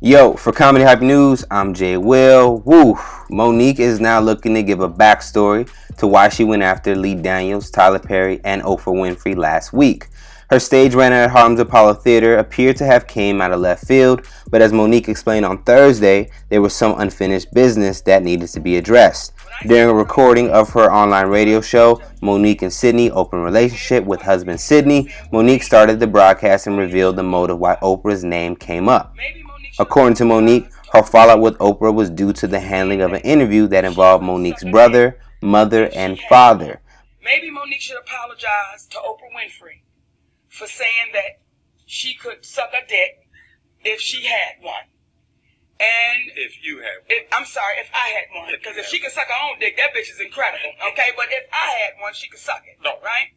Yo, for Comedy Hype News, I'm Jay Will. Woo! Monique is now looking to give a backstory to why she went after Lee Daniels, Tyler Perry, and Oprah Winfrey last week. Her stage run at Harlem's Apollo Theater appeared to have came out of left field, but as Monique explained on Thursday, there was some unfinished business that needed to be addressed. During a recording of her online radio show, Monique and Sydney Open Relationship with husband Sydney, Monique started the broadcast and revealed the motive why Oprah's name came up. According to Monique, her fallout with Oprah was due to the handling of an interview that involved Monique's brother, mother, and father. Maybe Monique should apologize to Oprah Winfrey for saying that she could suck a dick if she had one. And if you had one. I'm sorry, if I had one. Because if she could suck her own dick, that bitch is incredible. Okay, but if I had one, she could suck it. No. Right?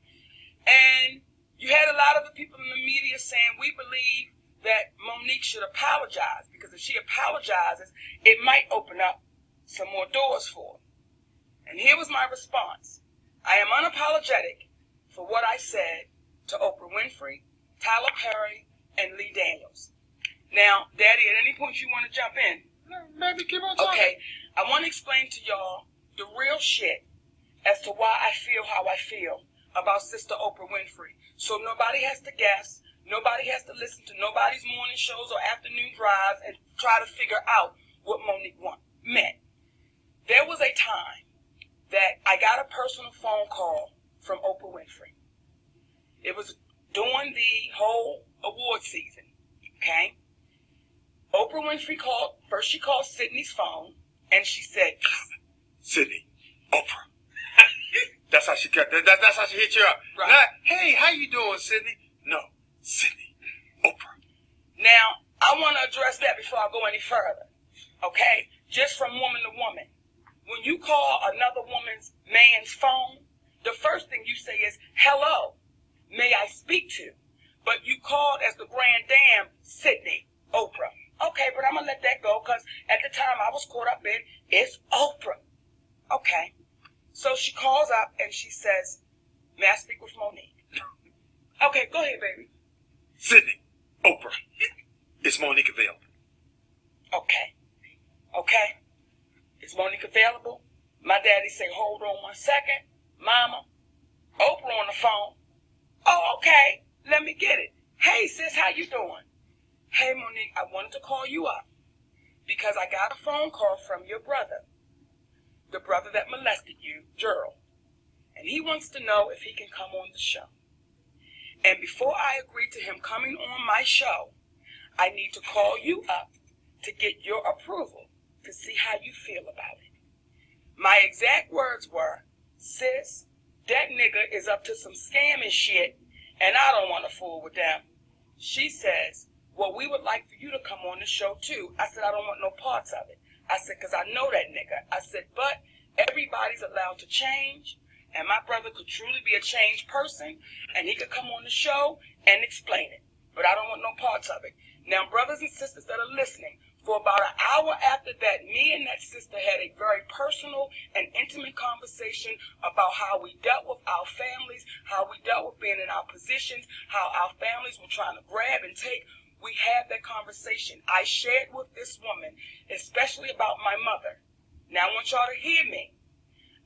And you had a lot of the people in the media saying, we believe that Monique should apologize, because if she apologizes, it might open up some more doors for her. And here was my response. I am unapologetic for what I said to Oprah Winfrey, Tyler Perry, and Lee Daniels. Now, Daddy, at any point you want to jump in? No, baby, keep on talking. Okay, I want to explain to y'all the real shit as to why I feel how I feel about Sister Oprah Winfrey. So nobody has to guess. Nobody has to listen to nobody's morning shows or afternoon drives and try to figure out what Monique meant. There was a time that I got a personal phone call from Oprah Winfrey. It was during the whole award season, okay? Oprah Winfrey called, first she called Sydney's phone, and she said, Sydney, Oprah. That's how she got that. That's how she hit you up. Right. Not, hey, how you doing, Sydney? No, Sydney, Oprah. Now, I want to address that before I go any further, okay? Just from woman to woman. When you call another man's phone, the first thing you say is, hello, may I speak to? But you called as the grand dame, Sydney, Oprah. Okay, but I'm going to let that go, because at the time I was caught up in, it's Oprah. Okay. So she calls up and she says, may I speak with Monique? Okay, go ahead, baby. Sydney, Oprah, is Monique available? Okay. Okay. Is Monique available? My daddy say, hold on 1 second. Mama, Oprah on the phone. Oh, okay. Let me get it. Hey, sis, how you doing? Hey, Monique, I wanted to call you up because I got a phone call from your brother, the brother that molested you, Gerald. And he wants to know if he can come on the show. And before I agree to him coming on my show, I need to call you up to get your approval to see how you feel about it. My exact words were, sis, that nigga is up to some scamming shit, and I don't want to fool with them. She says, well, we would like for you to come on the show too. I said, I don't want no parts of it. I said, because I know that nigga. I said, but everybody's allowed to change, and my brother could truly be a changed person, and he could come on the show and explain it. But I don't want no parts of it. Now, brothers and sisters that are listening, for about an hour after that, me and that sister had a very personal and intimate conversation about how we dealt with our families, how we dealt with being in our positions, how our families were trying to grab and take. We had that conversation. I shared with this woman, especially about my mother. Now, I want y'all to hear me.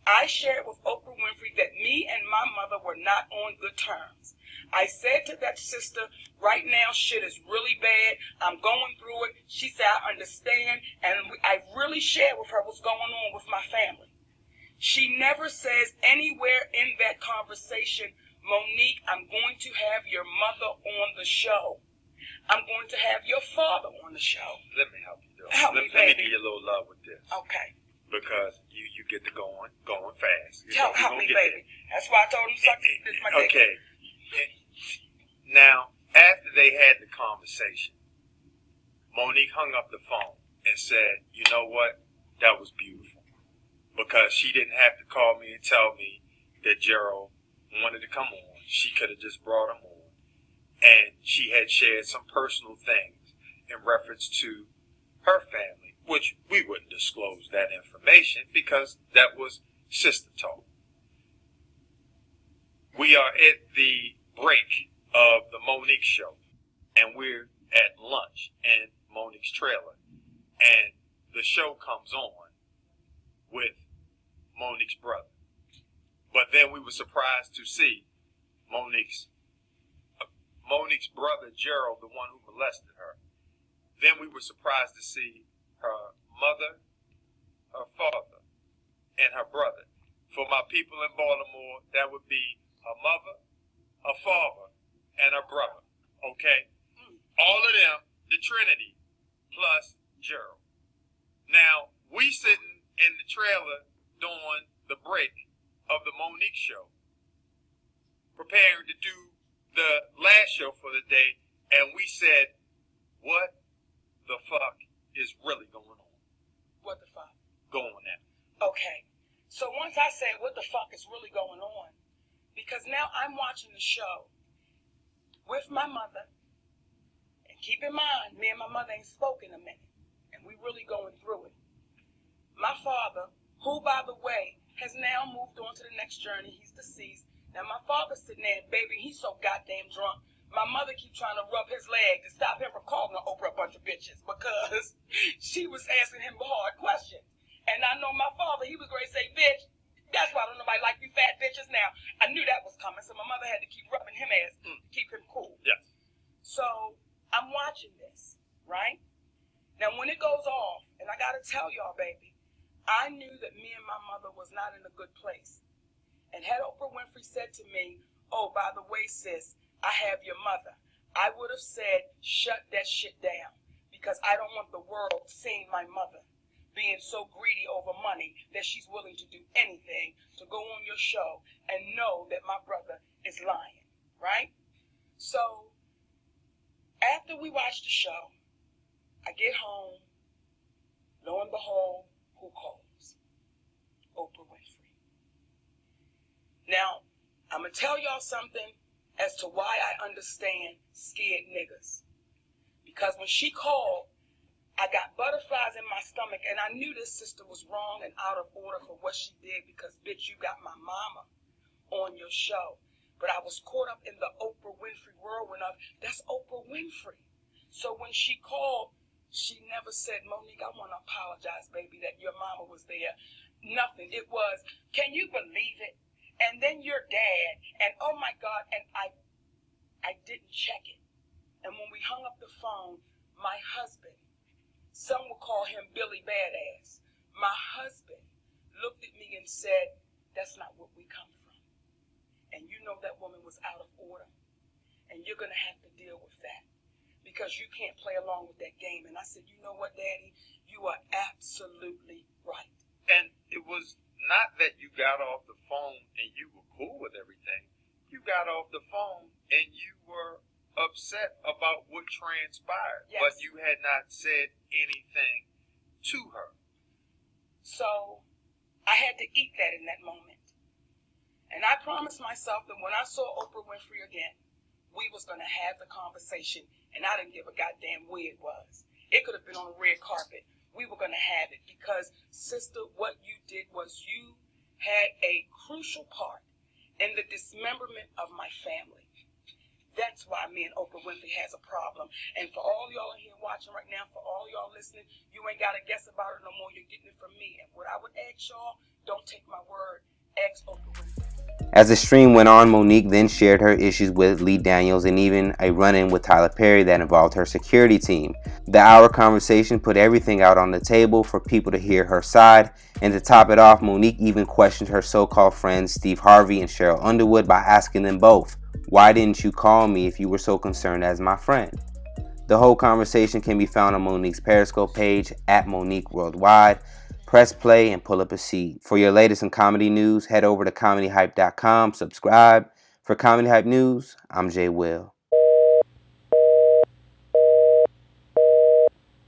I shared with Oprah Winfrey that me and my mother were not on good terms. I said to that sister, right now shit is really bad. I'm going through it. She said, I understand. And I really shared with her what's going on with my family. She never says anywhere in that conversation, Monique, I'm going to have your mother on the show. I'm going to have your father on the show. Let me help you, though. Help me, Let me baby. give you a little love with this. Okay. Because you get to going fast. Help me, baby. That's why I told him suck this my dick. Okay. Now, after they had the conversation, Monique hung up the phone and said, you know what? That was beautiful. Because she didn't have to call me and tell me that Gerald wanted to come on. She could have just brought him on. And she had shared some personal things in reference to her family, which we wouldn't disclose that information because that was sister talk. We are at the break of the Monique show, and we're at lunch. And Monique's trailer, and the show comes on with Monique's brother. But then we were surprised to see Monique's brother Gerald, the one who molested her. Then we were surprised to see her mother, her father, and her brother. For my people in Baltimore, that would be her mother, her father, and her brother. Okay? All of them, the Trinity, plus Gerald. Now, we sitting in the trailer during the break of the Monique show, preparing to do the last show for the day, and we said, what the fuck is really going on? What the fuck? Go on now. Okay. So once I said, what the fuck is really going on? Because now I'm watching the show with my mother. And keep in mind, me and my mother ain't spoken a minute. And we really going through it. My father, who, by the way, has now moved on to the next journey. He's deceased. Now, my father's sitting there, baby, he's so goddamn drunk. My mother keeps trying to rub his leg to stop him from calling Oprah a bunch of bitches because she was asking him hard questions. And I know my father, he was going to say, bitch, that's why don't nobody like you fat bitches now. I knew that was coming, so my mother had to keep rubbing him ass to keep him cool. Yes. So I'm watching this, right? Now, when it goes off, and I got to tell y'all, baby, I knew that me and my mother was not in a good place. And had Oprah Winfrey said to me, oh, by the way, sis, I have your mother, I would have said, shut that shit down, because I don't want the world seeing my mother being so greedy over money that she's willing to do anything to go on your show and know that my brother is lying, right? So after we watch the show, I get home, lo and behold, who calls? Oprah Winfrey. Now, I'm going to tell y'all something as to why I understand scared niggas. Because when she called, I got butterflies in my stomach, and I knew this sister was wrong and out of order for what she did because, bitch, you got my mama on your show. But I was caught up in the Oprah Winfrey whirlwind of, that's Oprah Winfrey. So when she called, she never said, Monique, I want to apologize, baby, that your mama was there. Nothing. It was, can you believe it? And then your dad, and oh my God, and I didn't check it. And when we hung up the phone, my husband, some would call him Billy Badass, my husband looked at me and said, that's not where we come from. And you know that woman was out of order. And you're going to have to deal with that. Because you can't play along with that game. And I said, you know what, Daddy? You are absolutely right. And it was not that you got off the phone and you were cool with everything. You got off the phone and you were upset about what transpired. Yes. But you had not said anything to her. So I had to eat that in that moment. And I promised myself that when I saw Oprah Winfrey again, we was going to have the conversation. And I didn't give a goddamn where it was. It could have been on a red carpet. We were going to have it because, sister, what you did was you had a crucial part in the dismemberment of my family. That's why me and Oprah Winfrey has a problem. And for all y'all in here watching right now, for all y'all listening, you ain't got to guess about it no more. You're getting it from me. And what I would ask y'all, don't take my word. Ask Oprah Winfrey. As the stream went on, Monique then shared her issues with Lee Daniels and even a run-in with Tyler Perry that involved her security team. The hour conversation put everything out on the table for people to hear her side, and to top it off, Monique even questioned her so-called friends Steve Harvey and Cheryl Underwood by asking them both, why didn't you call me if you were so concerned as my friend? The whole conversation can be found on Monique's Periscope page at Monique Worldwide. Press play and pull up a seat. For your latest in comedy news, head over to comedyhype.com, subscribe. For Comedy Hype News, I'm Jay Will.